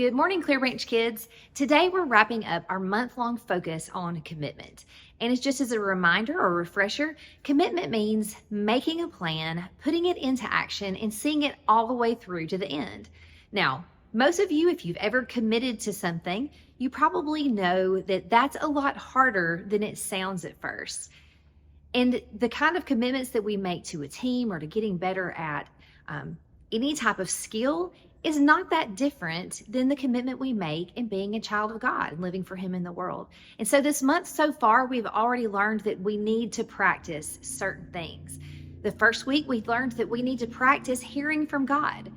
Good morning, Clearbranch kids. Today we're wrapping up our month-long focus on commitment. And it's just as a reminder or refresher, commitment means making a plan, putting it into action, and seeing it all the way through to the end. Now, most of you, if you've ever committed to something, you probably know that that's a lot harder than it sounds at first. And the kind of commitments that we make to a team or to getting better at any type of skill is not that different than the commitment we make in being a child of God and living for Him in the world. And so this month so far, we've already learned that we need to practice certain things. The first week, we learned that we need to practice hearing from God.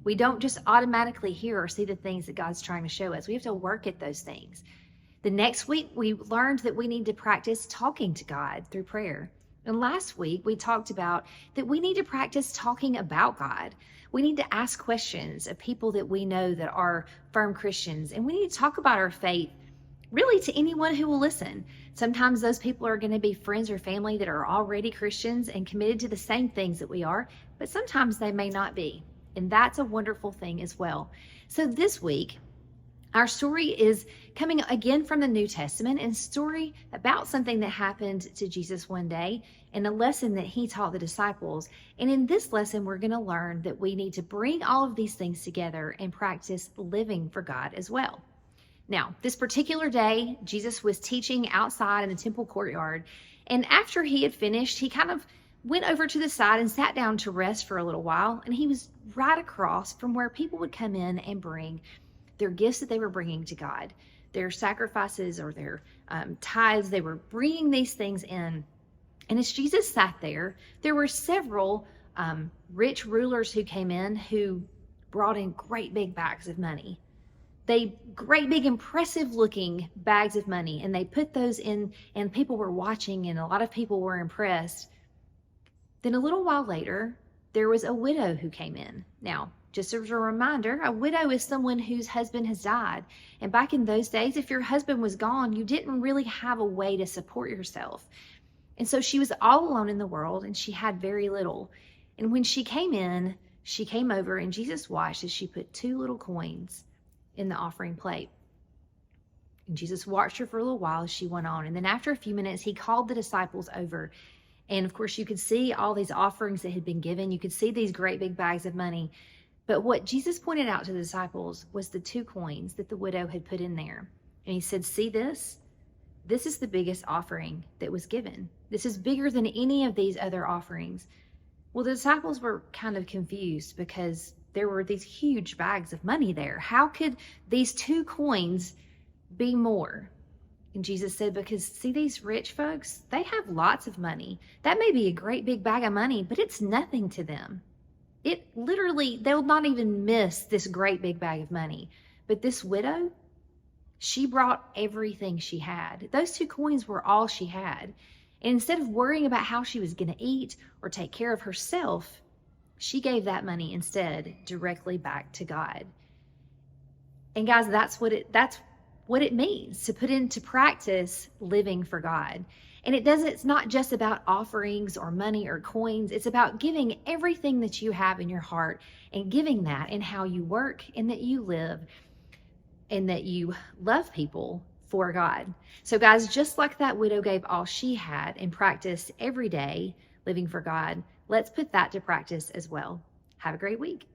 We don't just automatically hear or see the things that God's trying to show us. We have to work at those things. The next week, we learned that we need to practice talking to God through prayer. And last week, we talked about that we need to practice talking about God. We need to ask questions of people that we know that are firm Christians. And we need to talk about our faith really to anyone who will listen. Sometimes those people are going to be friends or family that are already Christians and committed to the same things that we are, but sometimes they may not be. And that's a wonderful thing as well. So this week, our story is coming again from the New Testament and story about something that happened to Jesus one day and a lesson that He taught the disciples. And in this lesson, we're going to learn that we need to bring all of these things together and practice living for God as well. Now, this particular day, Jesus was teaching outside in the temple courtyard. And after He had finished, He kind of went over to the side and sat down to rest for a little while. And He was right across from where people would come in and bring their gifts that they were bringing to God, their sacrifices or their tithes. They were bringing these things in. And as Jesus sat there, there were several rich rulers who came in who brought in great big bags of money. Great big impressive looking bags of money. And they put those in and people were watching and a lot of people were impressed. Then a little while later, there was a widow who came in. Now, just as a reminder, a widow is someone whose husband has died. And back in those days, if your husband was gone, you didn't really have a way to support yourself. And so she was all alone in the world and she had very little. And when she came in, she came over and Jesus watched as she put 2 little coins in the offering plate. And Jesus watched her for a little while as she went on. And then after a few minutes, He called the disciples over. And of course, you could see all these offerings that had been given. You could see these great big bags of money. But what Jesus pointed out to the disciples was the 2 coins that the widow had put in there. And He said, see this? This is the biggest offering that was given. This is bigger than any of these other offerings. Well, the disciples were kind of confused because there were these huge bags of money there. How could these 2 coins be more? And Jesus said, because see these rich folks, they have lots of money. That may be a great big bag of money, but it's nothing to them. It literally, they'll not even miss this great big bag of money. But this widow, she brought everything she had. Those 2 coins were all she had. And instead of worrying about how she was going to eat or take care of herself, she gave that money instead directly back to God. And guys, that's what it means to put into practice living for God. And it's not just about offerings or money or coins. It's about giving everything that you have in your heart and giving that in how you work and that you live and that you love people for God. So guys, just like that widow gave all she had and practiced every day living for God, let's put that to practice as well. Have a great week.